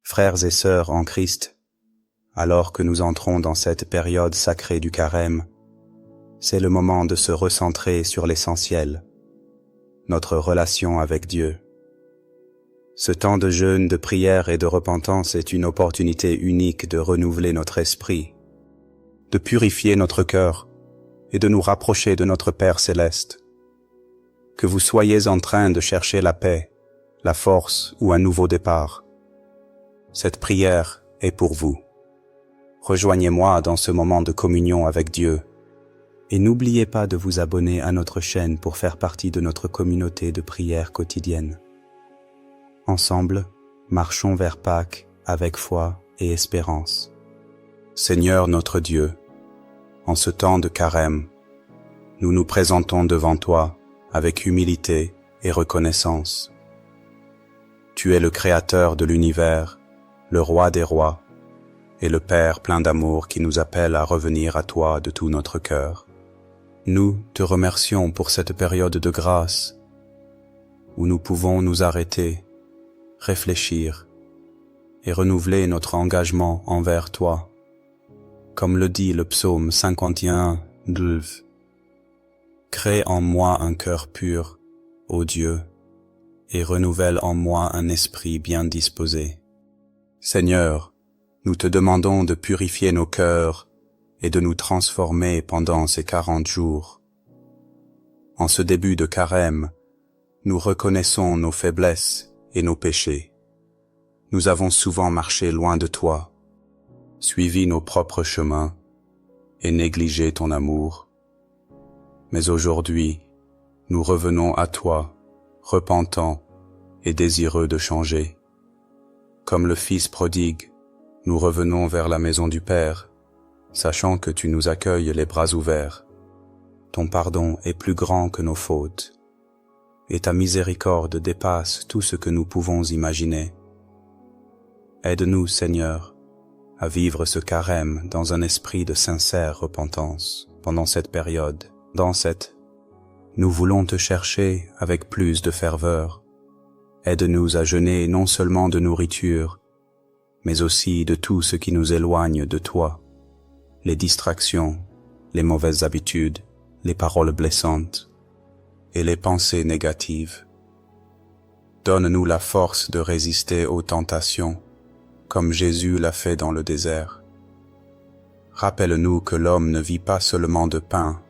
Frères et sœurs en Christ, alors que nous entrons dans cette période sacrée du carême, c'est le moment de se recentrer sur l'essentiel, notre relation avec Dieu. Ce temps de jeûne, de prière et de repentance est une opportunité unique de renouveler notre esprit, de purifier notre cœur et de nous rapprocher de notre Père céleste. Que vous soyez en train de chercher la paix, la force ou un nouveau départ, cette prière est pour vous. Rejoignez-moi dans ce moment de communion avec Dieu et n'oubliez pas de vous abonner à notre chaîne pour faire partie de notre communauté de prière quotidienne. Ensemble, marchons vers Pâques avec foi et espérance. Seigneur notre Dieu, en ce temps de carême, nous nous présentons devant toi avec humilité et reconnaissance. Tu es le Créateur de l'univers, le Roi des rois, et le Père plein d'amour qui nous appelle à revenir à toi de tout notre cœur. Nous te remercions pour cette période de grâce où nous pouvons nous arrêter, réfléchir et renouveler notre engagement envers toi. Comme le dit le psaume 51, 12. Crée en moi un cœur pur, ô Dieu, et renouvelle en moi un esprit bien disposé. Seigneur, nous te demandons de purifier nos cœurs et de nous transformer pendant ces 40 jours. En ce début de carême, nous reconnaissons nos faiblesses et nos péchés. Nous avons souvent marché loin de toi, suivi nos propres chemins et négligé ton amour. Mais aujourd'hui, nous revenons à toi, repentants et désireux de changer. Comme le Fils prodigue, nous revenons vers la maison du Père, sachant que tu nous accueilles les bras ouverts. Ton pardon est plus grand que nos fautes, et ta miséricorde dépasse tout ce que nous pouvons imaginer. Aide-nous, Seigneur, à vivre ce carême dans un esprit de sincère repentance pendant cette période. Nous voulons te chercher avec plus de ferveur. Aide-nous à jeûner non seulement de nourriture, mais aussi de tout ce qui nous éloigne de toi, les distractions, les mauvaises habitudes, les paroles blessantes et les pensées négatives. Donne-nous la force de résister aux tentations, comme Jésus l'a fait dans le désert. Rappelle-nous que l'homme ne vit pas seulement de pain,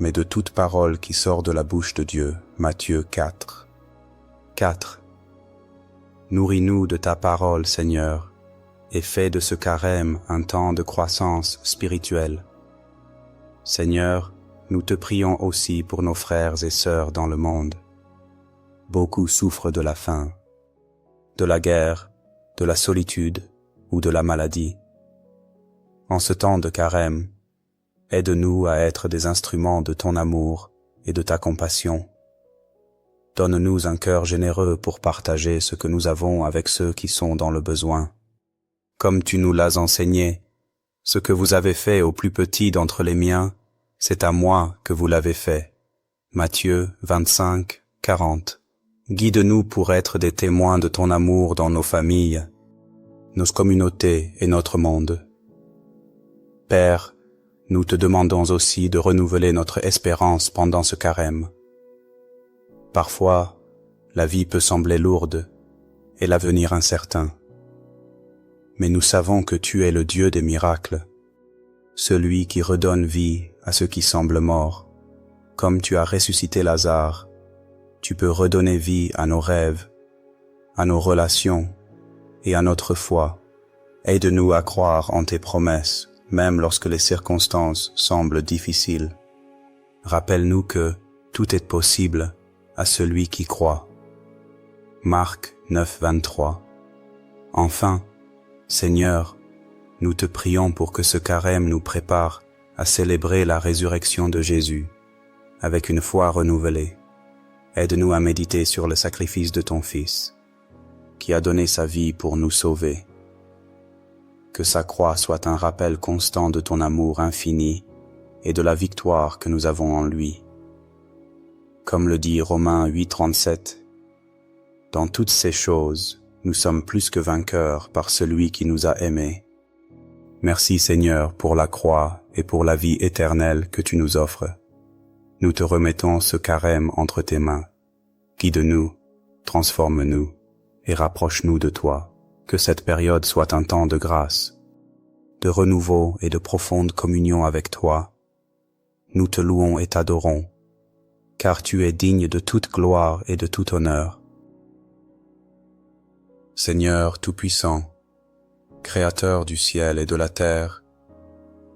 mais de toute parole qui sort de la bouche de Dieu. Matthieu 4. 4. Nourris-nous de ta parole, Seigneur, et fais de ce carême un temps de croissance spirituelle. Seigneur, nous te prions aussi pour nos frères et sœurs dans le monde. Beaucoup souffrent de la faim, de la guerre, de la solitude ou de la maladie. En ce temps de carême, aide-nous à être des instruments de ton amour et de ta compassion. Donne-nous un cœur généreux pour partager ce que nous avons avec ceux qui sont dans le besoin. Comme tu nous l'as enseigné, ce que vous avez fait au plus petit d'entre les miens, c'est à moi que vous l'avez fait. Matthieu 25, 40. Guide-nous pour être des témoins de ton amour dans nos familles, nos communautés et notre monde. Père, nous te demandons aussi de renouveler notre espérance pendant ce carême. Parfois, la vie peut sembler lourde et l'avenir incertain. Mais nous savons que tu es le Dieu des miracles, celui qui redonne vie à ceux qui semblent morts. Comme tu as ressuscité Lazare, tu peux redonner vie à nos rêves, à nos relations et à notre foi. Aide-nous à croire en tes promesses, même lorsque les circonstances semblent difficiles. Rappelle-nous que tout est possible à celui qui croit. Marc 9, 23. Enfin, Seigneur, nous te prions pour que ce carême nous prépare à célébrer la résurrection de Jésus avec une foi renouvelée. Aide-nous à méditer sur le sacrifice de ton Fils, qui a donné sa vie pour nous sauver. Que sa croix soit un rappel constant de ton amour infini et de la victoire que nous avons en lui. Comme le dit Romains 8, 37, « Dans toutes ces choses, nous sommes plus que vainqueurs par celui qui nous a aimés. Merci Seigneur pour la croix et pour la vie éternelle que tu nous offres. Nous te remettons ce carême entre tes mains. Guide-nous, transforme-nous et rapproche-nous de toi. Que cette période soit un temps de grâce, de renouveau et de profonde communion avec toi. Nous te louons et t'adorons, car tu es digne de toute gloire et de tout honneur. Seigneur Tout-Puissant, Créateur du ciel et de la terre,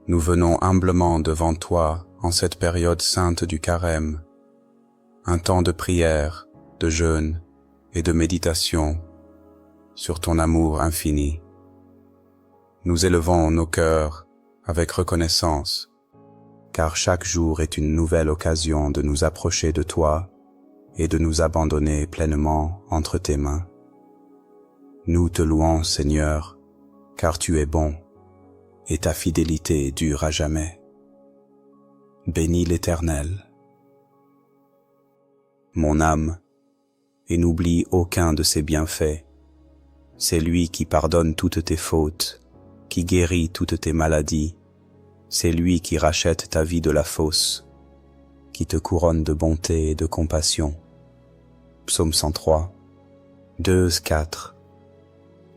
nous venons humblement devant toi en cette période sainte du carême, un temps de prière, de jeûne et de méditation sur ton amour infini. Nous élevons nos cœurs avec reconnaissance, car chaque jour est une nouvelle occasion de nous approcher de toi et de nous abandonner pleinement entre tes mains. Nous te louons, Seigneur, car tu es bon et ta fidélité dure à jamais. Bénis l'Éternel, mon âme, et n'oublie aucun de ses bienfaits. C'est lui qui pardonne toutes tes fautes, qui guérit toutes tes maladies. C'est lui qui rachète ta vie de la fosse, qui te couronne de bonté et de compassion. Psaume 103, 2-4.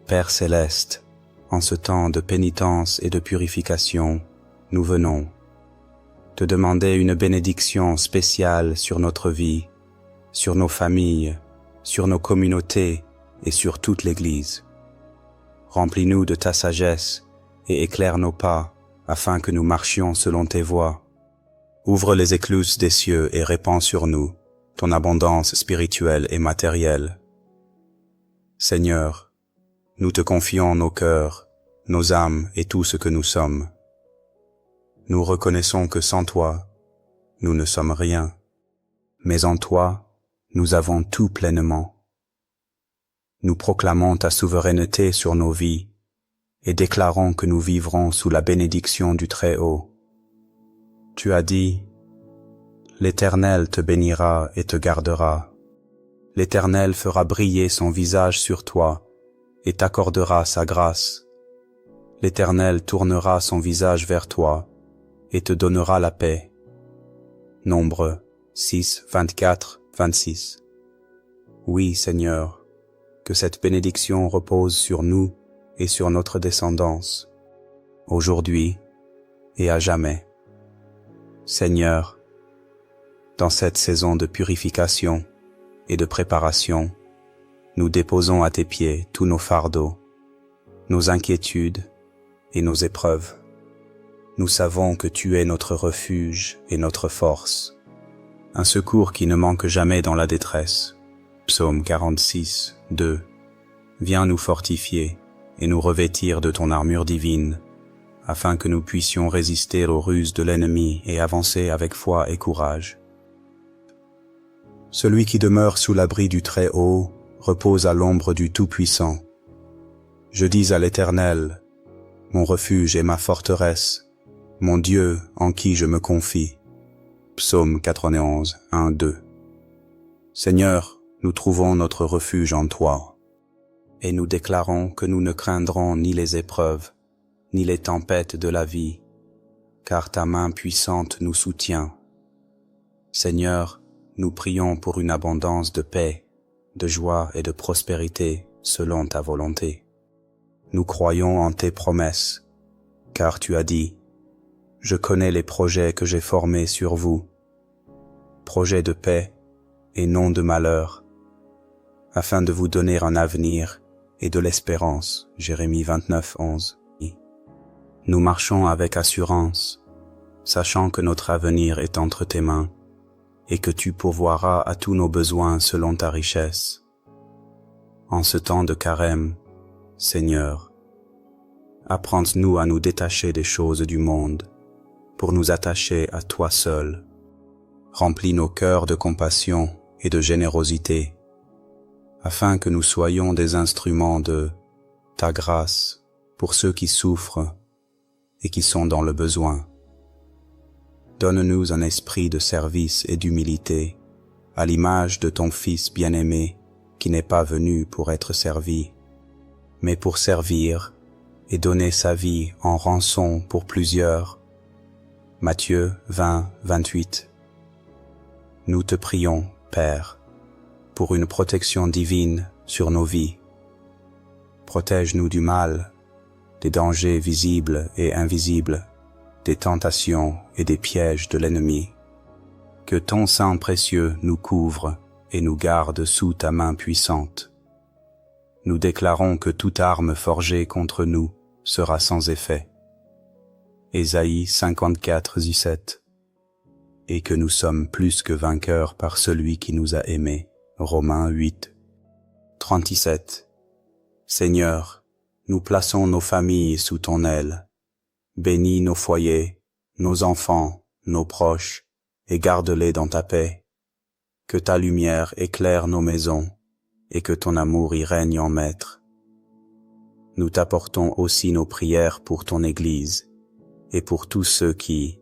Père céleste, en ce temps de pénitence et de purification, nous venons te demander une bénédiction spéciale sur notre vie, sur nos familles, sur nos communautés et sur toute l'Église. Remplis-nous de ta sagesse et éclaire nos pas afin que nous marchions selon tes voies. Ouvre les écluses des cieux et répands sur nous ton abondance spirituelle et matérielle. Seigneur, nous te confions nos cœurs, nos âmes et tout ce que nous sommes. Nous reconnaissons que sans toi, nous ne sommes rien, mais en toi, nous avons tout pleinement. Nous proclamons ta souveraineté sur nos vies et déclarons que nous vivrons sous la bénédiction du Très-Haut. Tu as dit, l'Éternel te bénira et te gardera. L'Éternel fera briller son visage sur toi et t'accordera sa grâce. L'Éternel tournera son visage vers toi et te donnera la paix. Nombre 6, 24, 26. Oui, Seigneur, que cette bénédiction repose sur nous et sur notre descendance, aujourd'hui et à jamais. Seigneur, dans cette saison de purification et de préparation, nous déposons à tes pieds tous nos fardeaux, nos inquiétudes et nos épreuves. Nous savons que tu es notre refuge et notre force, un secours qui ne manque jamais dans la détresse. Psaume 46, 2. Viens nous fortifier et nous revêtir de ton armure divine, afin que nous puissions résister aux ruses de l'ennemi et avancer avec foi et courage. Celui qui demeure sous l'abri du Très-Haut repose à l'ombre du Tout-Puissant. Je dis à l'Éternel, mon refuge et ma forteresse, mon Dieu en qui je me confie. Psaume 91, 1, 2. Seigneur, nous trouvons notre refuge en toi, et nous déclarons que nous ne craindrons ni les épreuves, ni les tempêtes de la vie, car ta main puissante nous soutient. Seigneur, nous prions pour une abondance de paix, de joie et de prospérité selon ta volonté. Nous croyons en tes promesses, car tu as dit, « Je connais les projets que j'ai formés sur vous, projets de paix et non de malheur, afin de vous donner un avenir et de l'espérance. » Jérémie 29, 11. Nous marchons avec assurance, sachant que notre avenir est entre tes mains et que tu pourvoiras à tous nos besoins selon ta richesse. En ce temps de carême, Seigneur, apprends-nous à nous détacher des choses du monde pour nous attacher à toi seul. Remplis nos cœurs de compassion et de générosité, afin que nous soyons des instruments de ta grâce pour ceux qui souffrent et qui sont dans le besoin. Donne-nous un esprit de service et d'humilité, à l'image de ton Fils bien-aimé, qui n'est pas venu pour être servi, mais pour servir et donner sa vie en rançon pour plusieurs. Matthieu 20, 28. Nous te prions, Père, pour une protection divine sur nos vies. Protège-nous du mal, des dangers visibles et invisibles, des tentations et des pièges de l'ennemi. Que ton sang précieux nous couvre et nous garde sous ta main puissante. Nous déclarons que toute arme forgée contre nous sera sans effet. Ésaïe 54, 17. Et que nous sommes plus que vainqueurs par celui qui nous a aimés. Romains 8, 37. Seigneur, nous plaçons nos familles sous ton aile. Bénis nos foyers, nos enfants, nos proches, et garde-les dans ta paix. Que ta lumière éclaire nos maisons, et que ton amour y règne en maître. Nous t'apportons aussi nos prières pour ton Église, et pour tous ceux qui,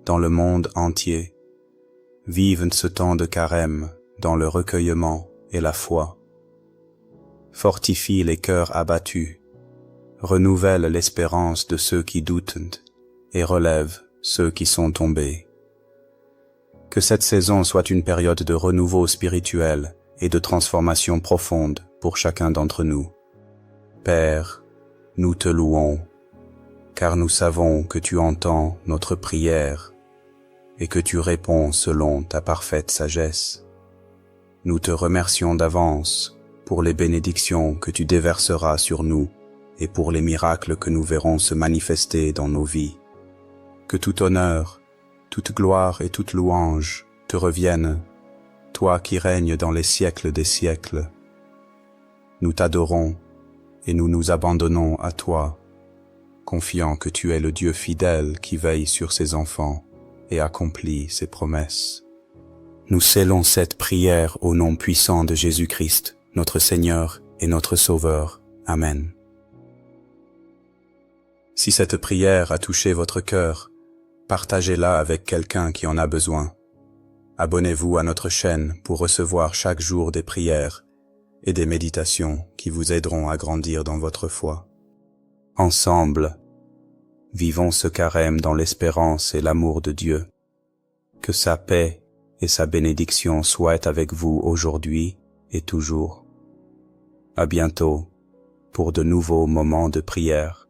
dans le monde entier, vivent ce temps de carême dans le recueillement et la foi. Fortifie les cœurs abattus, renouvelle l'espérance de ceux qui doutent et relève ceux qui sont tombés. Que cette saison soit une période de renouveau spirituel et de transformation profonde pour chacun d'entre nous. Père, nous te louons, car nous savons que tu entends notre prière et que tu réponds selon ta parfaite sagesse. Nous te remercions d'avance pour les bénédictions que tu déverseras sur nous et pour les miracles que nous verrons se manifester dans nos vies. Que tout honneur, toute gloire et toute louange te reviennent, toi qui règnes dans les siècles des siècles. Nous t'adorons et nous nous abandonnons à toi, confiant que tu es le Dieu fidèle qui veille sur ses enfants et accomplit ses promesses. Nous scellons cette prière au nom puissant de Jésus-Christ, notre Seigneur et notre Sauveur. Amen. Si cette prière a touché votre cœur, partagez-la avec quelqu'un qui en a besoin. Abonnez-vous à notre chaîne pour recevoir chaque jour des prières et des méditations qui vous aideront à grandir dans votre foi. Ensemble, vivons ce carême dans l'espérance et l'amour de Dieu. Que sa paix et sa bénédiction soient avec vous aujourd'hui et toujours. À bientôt pour de nouveaux moments de prière.